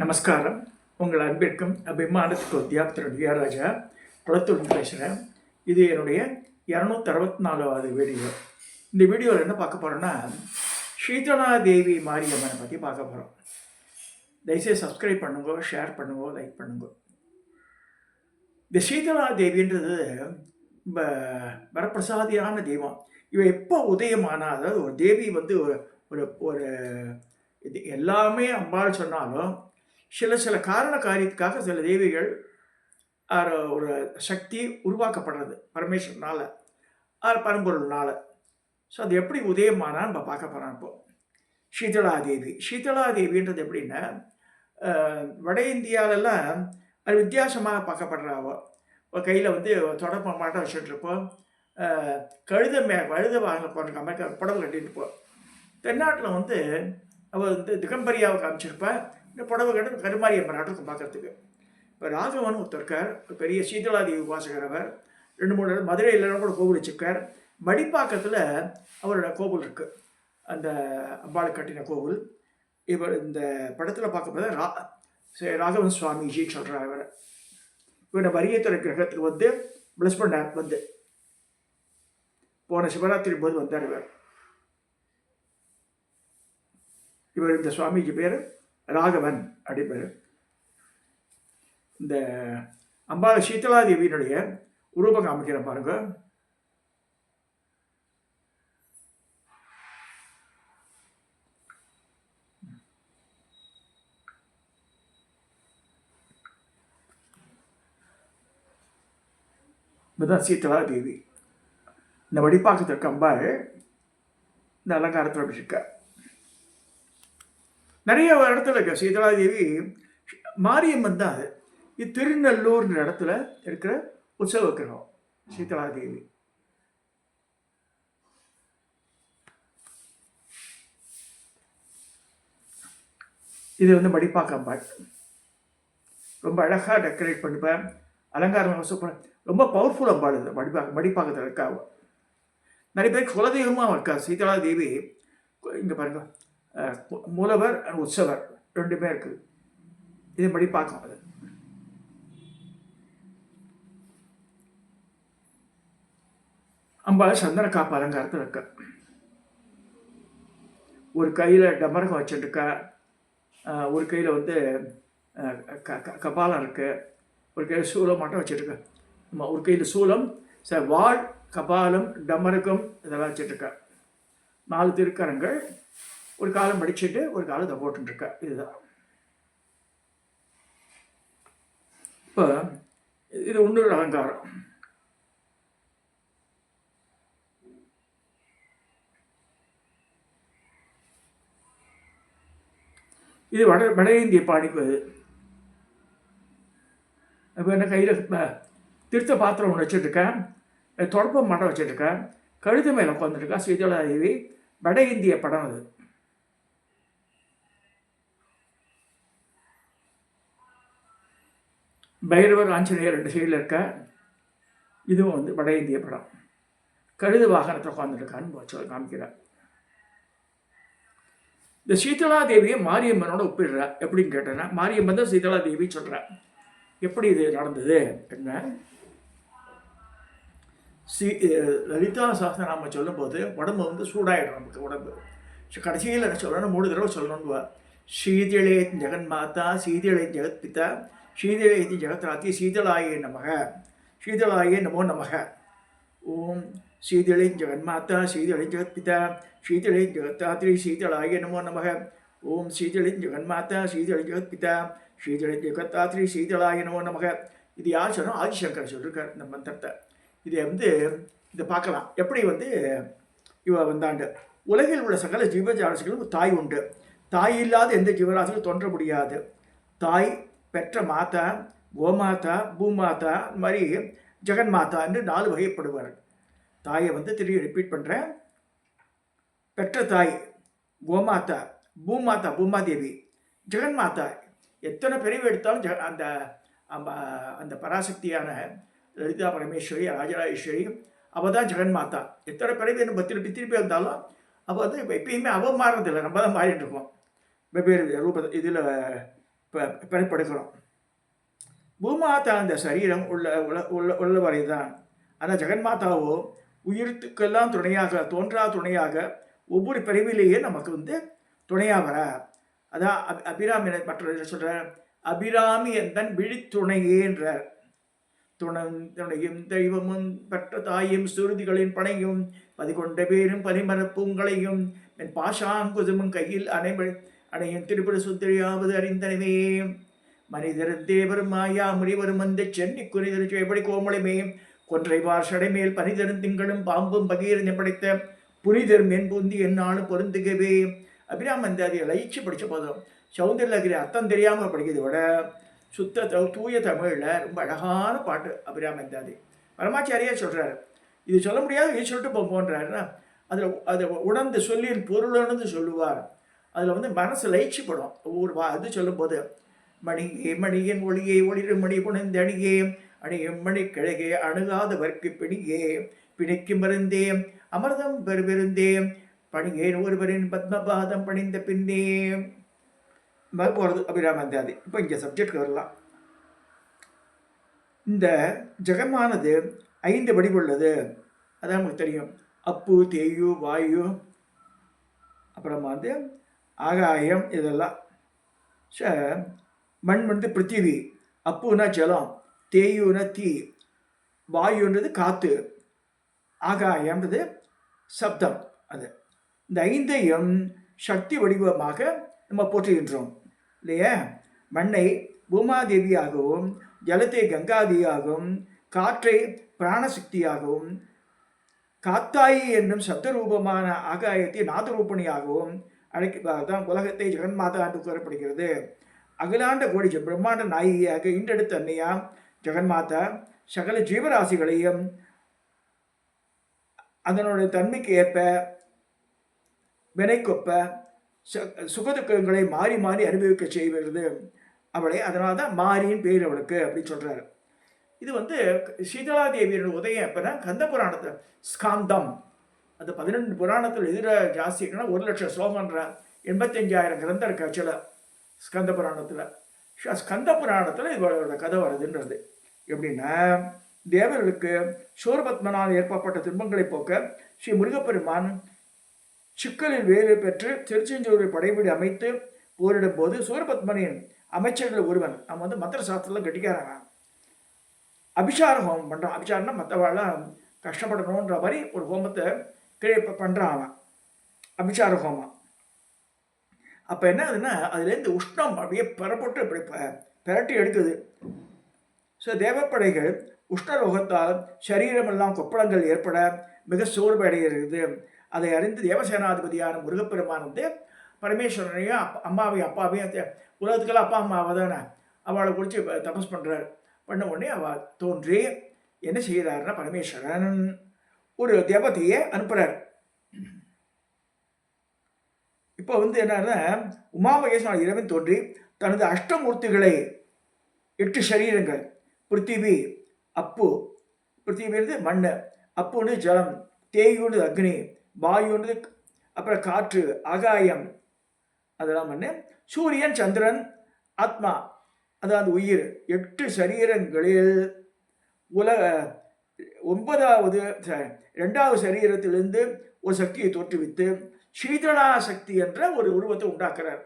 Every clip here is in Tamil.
நமஸ்காரம். உங்கள் அன்பிற்கும் அபிமானத்துக்கு வித்யாப்திர வித்யாராஜா குளத்தூர் பேசுகிறேன். இது என்னுடைய 264வது வீடியோ. இந்த வீடியோவில் என்ன பார்க்க போகிறோன்னா, சீதளா தேவி மாரியம்மனை பற்றி பார்க்க போகிறோம். தயவுசெய்து சப்ஸ்கிரைப் பண்ணுங்க, ஷேர் பண்ணுங்க, லைக் பண்ணுங்க. இந்த சீதளா தேவின்றது ரொம்ப வரப்பிரசாதியான தெய்வம். இவ எப்போ உதயமானா, அதாவது ஒரு தேவி வந்து ஒரு ஒரு இது எல்லாமே அம்பாள் சொன்னாலும் சில காரண காரியத்துக்காக சில தேவிகள் ஒரு சக்தி உருவாக்கப்படுறது பரமேஸ்வரனால், பரம்பொருள்னால். ஸோ அது எப்படி உதயமானா நம்ம பார்க்க போகிறோம். இப்போ சீதளா தேவின்றது எப்படின்னா, வட இந்தியாவிலலாம் அது வித்தியாசமாக பார்க்கப்படுறாவோ. கையில் வந்து தொடப்ப மாட்டம் வச்சுட்ருப்போம், கழுத வாங்க போகிற புடவை கட்டிட்டுப்போம். தென்னாட்டில் வந்து அவள் வந்து திகம்பரியாவை காமிச்சிருப்பேன். இந்த புடவை கட்டு கருமாரியம்மன் நாட்டுக்கும் பார்க்கறதுக்கு. இப்போ ராகவன் ஒருத்தருக்கார், பெரிய சீதளாதேவி உபாசகர். அவர் 2-3 மதுரையில் கூட கோவில் வச்சுருக்கார். மடிப்பாக்கத்தில் அவரோட கோவில் இருக்குது, அந்த அம்பாள் கட்டின கோவில். இவர் இந்த படத்தில் பார்க்கும்போது ராகவன் சுவாமிஜின்னு சொல்கிறார். இவரோட வரியத்துறை கிரகத்துக்கு வந்து பிளஸ் பண்ணார். வந்து போன சிவராத்திரி போது வந்தார் இவர். இந்த சுவாமிஜி பேர் ராகவன் அப்படி பேர். இந்த அம்பாள் சீதளாதேவியினுடைய உருவம் காமிக்கிற பாருங்க. இதுதான் சீதளாதேவி. இந்த வடிப்பாக்கத்திற்கு அம்பாள் இந்த அலங்காரத்தில் அப்படி இருக்க. நிறைய இடத்துல இருக்க சீதளாதேவி மாரியம்மன் தான். அது இது திருநெல்லூர்ன்ற இடத்துல இருக்கிற உற்சவ கிரகம் சீதளாதேவி. இது வந்து மடிப்பாக்க அம்பாள். ரொம்ப அழகாக டெக்கரேட் பண்ணிப்பேன், அலங்காரம் சூப்பர். ரொம்ப பவர்ஃபுல் அம்பாள். இது மடிப்பாக்கத்தில் இருக்கா. நிறைய பேர் குலதெய்வமாக இருக்கா சீதளாதேவி. இங்கே பாருங்க, மூலவர் உற்சவர் ரெண்டுமே இருக்குது. இது படி பார்க்கும். அது அம்பாள் சந்தன காப்பு அலங்காரத்தில் இருக்க. ஒரு கையில் டமரகம் வச்சுருக்கா, ஒரு கையில் வந்து கபாலம் இருக்குது, ஒரு கையில் சூலம் மட்டும் வச்சுருக்கா. ஒரு கையில் சூலம், வாள், கபாலம், டமரகம் இதெல்லாம் வச்சுட்ருக்கா. 4 திருக்கரங்கள், ஒரு காலம் படிச்சுட்டு ஒரு காலம் இதை போட்டுருக்கா. இதுதான். இப்போ இது இன்னொரு அலங்காரம். இது வட இந்திய பாணிக்கு. அது இப்போ என்ன கையில் திருத்த பாத்திரம் ஒன்று வச்சுட்ருக்கேன், தொடப்பம் மட்டம் வச்சுட்ருக்கேன், கழுத்து மேலே உட்காந்துருக்கா சீதளாதேவி. வட இந்திய படம் அது. பைரவர் ஆஞ்சநேயர் 2 சைடில் இருக்க. இதுவும் வந்து வட இந்திய படம். கழுது வாகனத்தை உட்காந்துருக்கான்னு காமிக்கிறார். இந்த சீதளாதேவியை மாரியம்மனோட ஒப்பிடுறா. எப்படின்னு கேட்டேன்னா, மாரியம்மன் தான் சீதளாதேவி சொல்கிறா. எப்படி இது நடந்தது என்ன, லலிதா சாஸ்திரநாம சொல்லும்போது உடம்பு வந்து சூடாயிடும் நமக்கு. உடம்பு கடைசியில் என்ன சொல்லணும்னா 3 தடவை சொல்லணும்னு. சீதளே ஜெகன்மாதா, சீதளே ஜெகத்பிதா, சீதளே ஜெகத்ராத்தி, சீதளாயே நமக, சீதளாயே நமோ நமக. ஓம் சீதளே ஜெகன்மாதா, சீதளே ஜெகத்பிதா, சீதளே ஜெகத்ராத்ரி, சீதளாயே நமோ நமக. ஓம் சீதளே ஜெகன்மாதா, சீதளே ஜெகத்பிதா, சீதளே ஜெகத்ராத்ரி, சீதளாயே நமோ நமக. இது யார் சொன்னோம்? ஆதிசங்கர் சொல்லியிருக்கார் இந்த மந்திரத்தை. இதை வந்து இதை பார்க்கலாம். எப்படி வந்து இவ வந்தாண்டு. உலகில் உள்ள சகல ஜீவஜாலசிகளும் தாய் உண்டு. தாய் இல்லாத எந்த ஜீவராசிகளும் தோன்ற முடியாது. தாய், பெற்ற மாதா, கோமாதா, பூமாதா, இந்த மாதிரி ஜெகன்மாதா என்று 4 வகைப்படுவார். தாயை வந்து திரும்பி ரிப்பீட் பண்ணுறேன். பெற்ற தாய் கோமாதா, பூமாதா பூமாதேவி, ஜெகன்மாதா. எத்தனை பிரிவு எடுத்தாலும் அந்த அந்த பராசக்தியான லலிதா பரமேஸ்வரி, ராஜராஜேஸ்வரி, அவள் தான் ஜெகன்மாதா. எத்தனை பிறவி என்ன திருப்பி வந்தாலும் அவள் வந்து எப்பயுமே அவள் மாறுறதில்லை, நம்ம தான் மாறிட்டு இருக்கோம். வெவ்வேறு ரூப இதில் பெறப்படுகிறோம். பூமாதா அந்த சரீரம் உள்ளவரை தான். ஆனால் ஜெகன்மாதாவோ உயிர்த்துக்கெல்லாம் துணையாக, தோன்றா துணையாக ஒவ்வொரு பிறவிலேயே நமக்கு துணையாக வர. அதான் அபிராமி மற்ற சொல்கிற அபிராமி எந்தன் விழித்துணையேன்றார். துணையும் தெய்வமும் பெற்ற தாயும் சுருதிகளின் பனையும் பதிகொண்ட பேரும் பனிமரப்பூங்களையும் என் பாஷாங்குதமும் கையில் அணையும் திருப்புர சுத்திரியாவது அறிந்தனவே. மனிதர் தேவரும் மாயா முறிவரும் அந்த சென்னி குறிதர் எப்படி கோமளமே கொன்றைவார் சடைமேல் பனிதரும் திங்களும் பாம்பும் பகீரனை படைத்த புனிதர் மென்புந்தி என்னாலும் பொருந்துகவே. அபிராமி அதை லயிச்சு படித்த போதும் சௌந்தர்யகிரி அர்த்தம் தெரியாமல் படிக்கிறத விட சுத்த தூய தமிழில் ரொம்ப அழகான பாட்டு அபிராமி அந்தாதி. பரமாச்சாரியா சொல்கிறார், இது சொல்ல முடியாது, இது சொல்லிட்டு போன்றாருன்னா அதில் அதை உணர்ந்து சொல்லின் பொருளுணர்ந்து சொல்லுவார். அதில் மனசு லயிச்சுப்படும். ஒவ்வொரு இது சொல்லும்போது மணியே மணியன் ஒளியே ஒளிரும் மணி புனைந்தணியே அணியும் மணி கிழகே அணுகாதவர்க்கு பிணியே பிணிக்கு மருந்தே அமிர்தம் பெருந்தே பணியேன் ஒருவரின் பத்மபாதம் பணிந்த பின்னே போகிறது அபிராமி அந்தாதி. இப்போ இங்கே சப்ஜெக்ட் வரலாம். இந்த ஜெகமானது 5 வடிவுள்ளது. அதான் நமக்கு தெரியும். அப்பு, தேயு, வாயு, அப்புறமா ஆகாயம், இதெல்லாம். மண் பிருத்திவி, அப்புனா ஜலம், தேயுனா தீ, வாயுன்றது காற்று, ஆகாயம்ன்றது சப்தம். அது இந்த 5ஐயும் சக்தி வடிவமாக நம்ம போற்றுகின்றோம் இல்லையா? மண்ணை பூமாதேவியாகவும், ஜலத்தை கங்காதியாகவும், காற்றை பிராணசக்தியாகவும், காத்தாயி என்னும் சப்தரூபமான ஆகாயத்தை நாதரூபணியாகவும் அழைக்கதான் உலகத்தை ஜெகன்மாதா என்று கூறப்படுகிறது. அகிலாண்ட கோடி பிரம்மாண்ட நாயகியாக இன்றெடுத்த அன்னையா ஜெகன்மாதா சகல ஜீவராசிகளையும் அதனுடைய தன்மைக்கு ஏற்ப வினைக்கொப்ப சுகதுக்கங்களை மாறி மாறி அனுபவிக்க செய்வது அவளை. அதனால தான் மாரியின் பேர் அவளுக்கு அப்படின்னு சொல்கிறார். இது சீதளாதேவியோட உதயம் எப்போனா கந்த புராணத்தில் ஸ்காந்தம். அந்த 12 புராணத்தில் எதிர ஜாஸ்தி இருக்குன்னா 1,00,000 ஸ்லோகன்ற 85,000 கிரந்தம் இருக்கு ஆக்சுவலாக ஸ்கந்த புராணத்தில். ஸ்கந்த புராணத்தில் இவளோட கதை வருதுன்றது எப்படின்னா, தேவர்களுக்கு சூரபத்மனால் ஏற்பட்ட துன்பங்களை போக்க ஸ்ரீ முருகப்பெருமான் சிக்கலில் வேறு பெற்று திருச்செஞ்சூரை படைபிடி அமைத்து போரிடும் போது சூரபத்மனின் அமைச்சர்கள் ஒருவன் அவன் மந்திர சாஸ்திரத்தில் கட்டிக்காரன் அபிஷார ஹோமம் பண்ணுறான். அபிஷாரம்னா மற்றவாழெலாம் கஷ்டப்படணுன்ற மாதிரி ஒரு ஹோமத்தை பண்ணுறான் அவன், அபிஷார ஹோமம். அப்போ என்ன ஆகுதுன்னா அதுலேருந்து உஷ்ணம் அப்படியே பெறப்பட்டு இப்படி பெரட்டி எடுக்குது. ஸோ தேவப்படைகள் உஷ்ணரோகத்தால் சரீரமெல்லாம் கொப்பளங்கள் ஏற்பட மிக சோர்வடைகிறது. அதை அறிந்து தேவசேனாதிபதியான முருகப்பெருமான் பரமேஸ்வரனையும் அம்மாவையும் அப்பாவையும் உலகத்துக்கெல்லாம் அப்பா அம்மாவை தானே அவளை குறித்து தபஸ் பண்ணுறார். பண்ண உடனே அவள் தோன்றி என்ன செய்கிறாருன்னா பரமேஸ்வரன் ஒரு தேவதையை அனுப்புகிறார். இப்போ என்னன்னா உமாமகேஸ்வரன் இறைவன் தோன்றி தனது அஷ்டமூர்த்திகளை 8 சரீரங்கள் பிருத்திவி, அப்பு, பிருத்திவின்றது மண், அப்புன்னு ஜலம், தேயுன்னு அக்னி, வாயுன்றது அப்புறம் காற்று, ஆகாயம் அதெல்லாம் மண், சூரியன், சந்திரன், ஆத்மா அதாவது உயிர் 8 சரீரங்களில் 2வது சரீரத்திலிருந்து ஒரு சக்தியை தோற்றுவித்து சீதளா சக்தி என்ற ஒரு உருவத்தை உண்டாக்குறார்.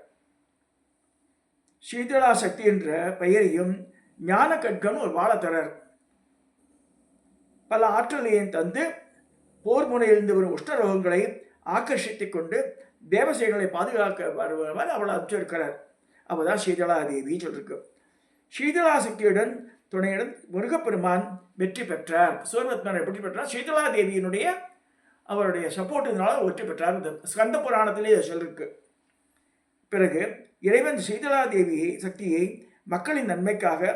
சீதளா சக்தி என்ற பெயரையும் ஞான கட்கம்னு ஒரு வாழை தரார். பல ஆற்றலையும் தந்து போர் முனையிலிருந்து வரும் உஷ்ணரோகங்களை ஆக்கர்ஷித்துக் கொண்டு தேவசைகளை பாதுகாக்க வருவார் அவளை அமைச்சிருக்கிறார். அவள் தான் சீதளாதேவி சொல்லிருக்கு. சீதளா சக்தியுடன் துணையுடன் முருகப்பெருமான் வெற்றி பெற்றார். சூரபத்மன் வெற்றி பெற்றார். சீதளாதேவியினுடைய அவருடைய சப்போர்ட்டினால வெற்றி பெற்றார். இந்த ஸ்கந்த புராணத்திலே இதை சொல்லிருக்கு. பிறகு இறைவன் சீதளாதேவி சக்தியை மக்களின் நன்மைக்காக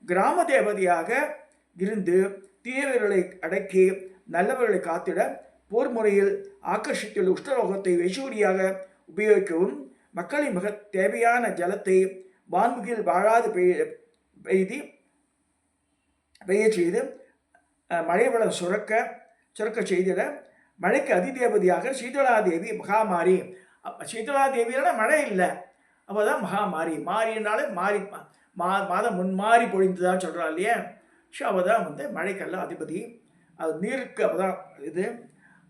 கிராம தேவதையாக இருந்து தீயவர்களை அடக்கி நல்லவர்களை காத்திட போர் முறையில் ஆக்கர்ஷித்துள்ள உஷ்ணரோகத்தை வைசூரியாக உபயோகிக்கவும் மக்களின் மிக தேவையான ஜலத்தை வான்முகில் வாழாது பெய்ய செய்து மழை வளம் சுரக்க செய்திட மழைக்கு அதிதேவதையாக சீதளாதேவி மகாமாரி. சீதளாதேவியோட மழை இல்லை, அவள் தான் மகா மாறி. மாறினாலே மாறி மாதம் முன்மாறி பொழிந்துதான் சொல்கிறா இல்லையா? ஸோ அவள் தான் வந்து மழைக்கெல்லாம் அதிபதி. அது நீருக்கு அவள் தான் இது.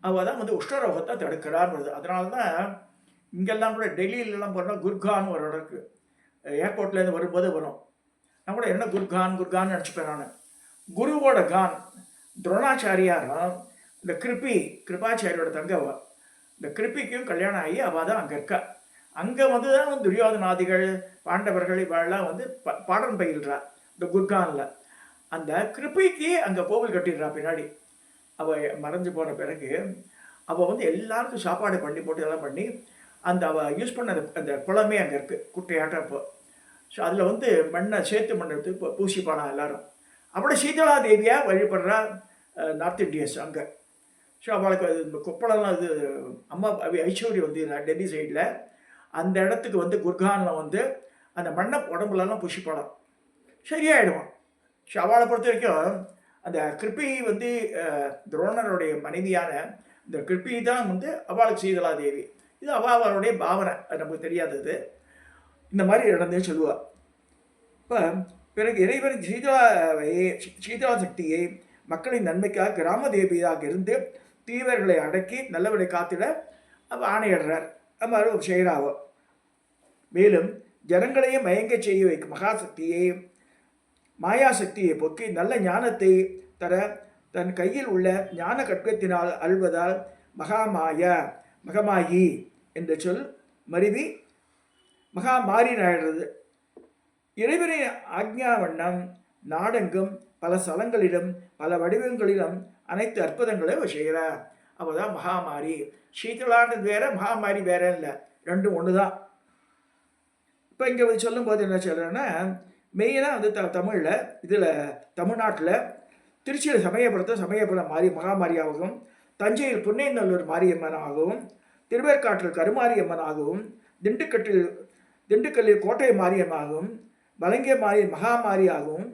அவள் தான் வந்து உஷ்ணரோகத்தை தடுக்கிறான்னு வருது. அதனால தான் இங்கெல்லாம் கூட டெல்லியிலலாம் போனால் குர்கான்னு ஒரு இடம் இருக்குது. ஏர்போர்ட்லேருந்து வரும்போது வரும். நான் கூட என்ன குர்கான்னு நினச்சிப்பேன் நான். குருவோட கான் துரோணாச்சாரியாரும் இந்த கிருபாச்சாரியோட தங்கவ இந்த கிருப்பிக்கும் கல்யாணம் ஆகி அவள் தான் அங்கே இருக்கா. அங்கே வந்து தான் துரியோதனாதிகள் பாண்டவர்கள் இவெல்லாம் வந்து பாடம் பயில்றா இந்த குர்கானில். அந்த கிருப்பிக்கு அங்கே கோவில் கட்டிடுறா பின்னாடி. அவள் மறைஞ்சு போன பிறகு அவள் வந்து எல்லாருக்கும் சாப்பாடு பண்ணி போட்டு இதெல்லாம் பண்ணி அந்த அவள் யூஸ் பண்ண அந்த குளமே அங்கே இருக்குது குட்டையாட்டம். இப்போ ஸோ அதில் வந்து மண்ணை சேர்த்து மண்ணை எடுத்து இப்போ பூசிப்பானா எல்லாரும். அப்படியே சீதளா தேவியாக வழிபடுறா நார்த் இண்டியன்ஸ் அங்கே. ஸோ அவளுக்கு இந்த கொப்பளம்லாம் இது அம்மா ஐஸ்வர்யம் வந்து டெல்லி சைடில் அந்த இடத்துக்கு வந்து குர்கானில் வந்து அந்த மண்ணை உடம்புலலாம் பூசிப்படலாம் சரியாயிடுவான். ஸோ அவளை பொறுத்த வரைக்கும் அந்த கிருப்பி வந்து துரோணருடைய மனைவியான இந்த கிருப்பி தான் வந்து அவளுக்கு சீதளா தேவி. இது அவளுடைய பாவனை, அது நமக்கு தெரியாதது. இந்த மாதிரி நடந்தே சொல்லுவாள். இப்போ பிறகு இறைவன் சீதளா சக்தியை மக்களின் நன்மைக்காக கிராம தேவியாக இருந்து தீவர்களை அடக்கி நல்லவர்களை காத்திட அவள் ஆணையிடுறார். அது செய்கிறாவோ. மேலும் ஜனங்களையும் மயங்க செய்ய வைக்கும் மகாசக்தியை மாயாசக்தியை போக்கி நல்ல ஞானத்தை தர தன் கையில் உள்ள ஞான கட்கத்தினால் அழுவதால் மகமாயி என்ற சொல் மருவி மகாமாரி நாடுறது. இறைவனை ஆக்ஞா வண்ணம் நாடெங்கும் பல ஸ்தலங்களிலும் பல வடிவங்களிலும் அனைத்து அற்புதங்களையும் செய்கிறார். அவள் தான் மகாமாரி. சீதளான்றது வேற, மகாமாரி வேற இல்லை, ரெண்டும் ஒன்று தான். இப்போ இங்கே சொல்லும்போது என்ன சொல்கிறேன்னா, மெயினாக வந்து தமிழில் இதில் தமிழ்நாட்டில் திருச்சியில் சமயபுரம் மகாமாரியாகவும், தஞ்சையில் புன்னைநல்லூர் மாரியம்மனாகவும், திருவேற்காட்டில் கருமாரியம்மனாகவும், திண்டுக்கல்லில் கோட்டை மாரியம்மாகவும், வலங்கிய மகாமாரியாகவும்,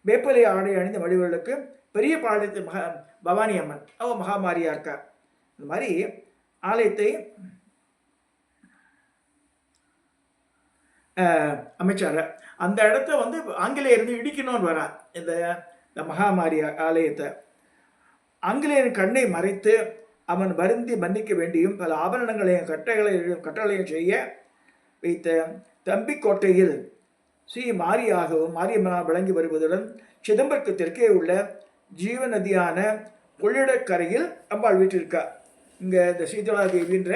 வேப்பலை ஆடை அணிந்த வடிவர்களுக்கு பெரிய பாளையத்து பவானி அம்மன் அவள் மகாமாரியாக இருக்கா. இந்த மாதிரி ஆலயத்தை அமைச்சார். அந்த இடத்த வந்து ஆங்கிலேயர் இடிக்கணும்னு வரா இந்த மகாமாரி ஆலயத்தை. ஆங்கிலேயரின் கண்ணை மறைத்து அவன் வருந்தி மன்னிக்க வேண்டியும் பல ஆபரணங்களையும் கட்டளையும் செய்ய வைத்த தம்பிக்கோட்டையில் ஸ்ரீ மாரியம்மனாக விளங்கி வருவதுடன் சிதம்பரத்துக்கு தெற்கே உள்ள ஜீவ நதியான கொள்ளிடக்கரையில் அம்பாள் வீட்டிருக்கா. இங்கே இந்த சீதளா தேவின்ற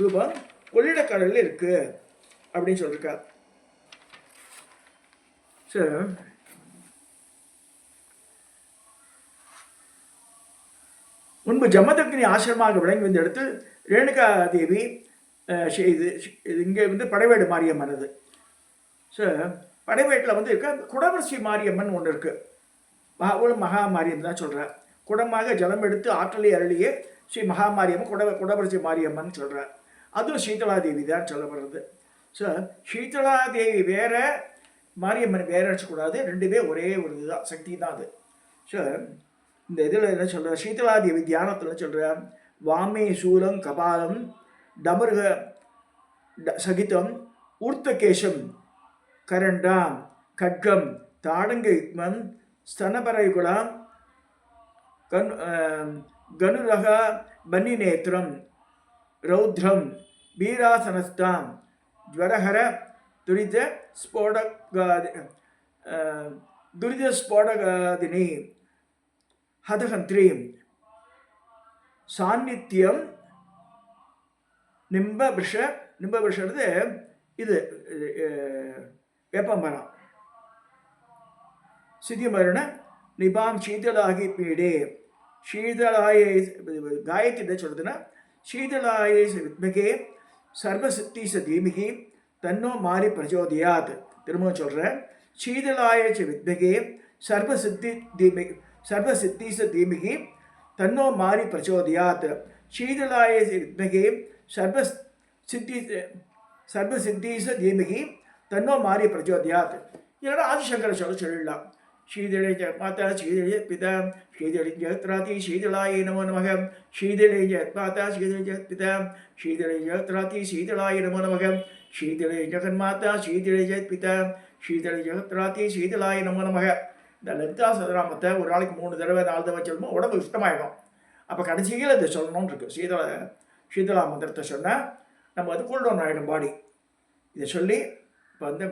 ரூபம் கொள்ளிடக்கரையில் இருக்கு அப்படின்னு சொல்லியிருக்கா. சரி, முன்பு ஜமதக்னி ஆசிரமாக விளங்கி வந்த இடத்தில் ரேணுகா தேவி இது இங்கே வந்து படைவேடு மாரியம்மன். அது ஸோ படைவேட்டில் வந்து இருக்க குடவரிசி மாரியம்மன் ஒன்று இருக்குது. அவளும் மகாமாரியம்மன் தான் சொல்கிறார். குடமாக ஜலம் எடுத்து ஆற்றலை அருளியே ஸ்ரீ மகாமாரியம்மன் குடவரிசி மாரியம்மன் சொல்கிறார். அதுவும் சீதளாதேவி தான் சொல்லப்படுறது. ஸோ சீதளாதேவி வேற, மாரியம்மன் வேற நினச்சக்கூடாது. ரெண்டுமே ஒரே ஒரு இதுதான், சக்தி தான் அது. ஸோ இந்த இதில் என்ன சொல்கிற, சீதளாதேவி தியானத்தில் சொல்கிற வாமே சூலம் கபாலம் டமருக சகிதம் ஊர்த்தகேஷம் கரண்டாம் கட்கம் தாடங்க யுக்மம் ஸ்தனபரயுகுலாம் கனுரக பன்னிநேத்திரம் ரௌத்ரம் வீராசனஸ்தாம் ஜ்வரஹர துரித ஸ்போடகாதினி ஹதஹந்திரீம் சாநித்தியம் நிம்பபிருஷது இது வேப்பமரம் சிதிமரண நிபாம் சீதளாகி பீடே சீதளாய காயத்ரி சொல்றதுன்னா சீதளாய வித்மகே சர்வசித்தீச தீமிகி தன்னோ மாறி பிரச்சோதயாத். திரும்பவும் சொல்கிறேன், சீதளாய வித்மகே சர்வசித்தீச தீமிகி தன்னோ மாறி பிரச்சோதயாத். சீதளாய வித்மகே சர்வசித்தீச தீமிகி தன்னோ மாறி பிரச்சோதயாத். இல்லைனா ஆதிசங்கர சொல்லிடலாம். ஸ்ரீதளை மாதா ஸ்ரீதளை பிதா ஸ்ரீதளை ஜெகத்ராதி ஸ்ரீதளாய நமோ நமக. ஸ்ரீதளை மாதா ஸ்ரீதளை பிதா ஸ்ரீதளை ஜெகத்ராதி ஸ்ரீதளாய நமோ நமக. சீதளை ஜெகன்மாதா சீதளை ஜெயத் பிதா சீதளை ஜெகத்ராத்தி சீதளாய நம நமக. இந்த லலிதா சதராமத்தை ஒரு நாளைக்கு 3 தடவை 4 தடவை சொல்லும்போது உடம்பு இஷ்டமாயிடும். அப்போ கடைசியில் இதை சொல்லணும்னு இருக்கு. சீதளா மந்திரத்தை சொன்னால் நம்ம அது கூல்டவுன் ஆகிடும் பாடி. இதை சொல்லி இப்போ வந்து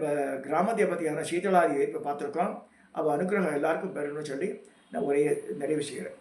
கிராம தேவதையான சீதளாதியை இப்போ பார்த்துருக்கோம். அவள் அனுகிரகம் எல்லாருக்கும் பெறணும்னு சொல்லி நான் நிறைவு செய்கிறேன்.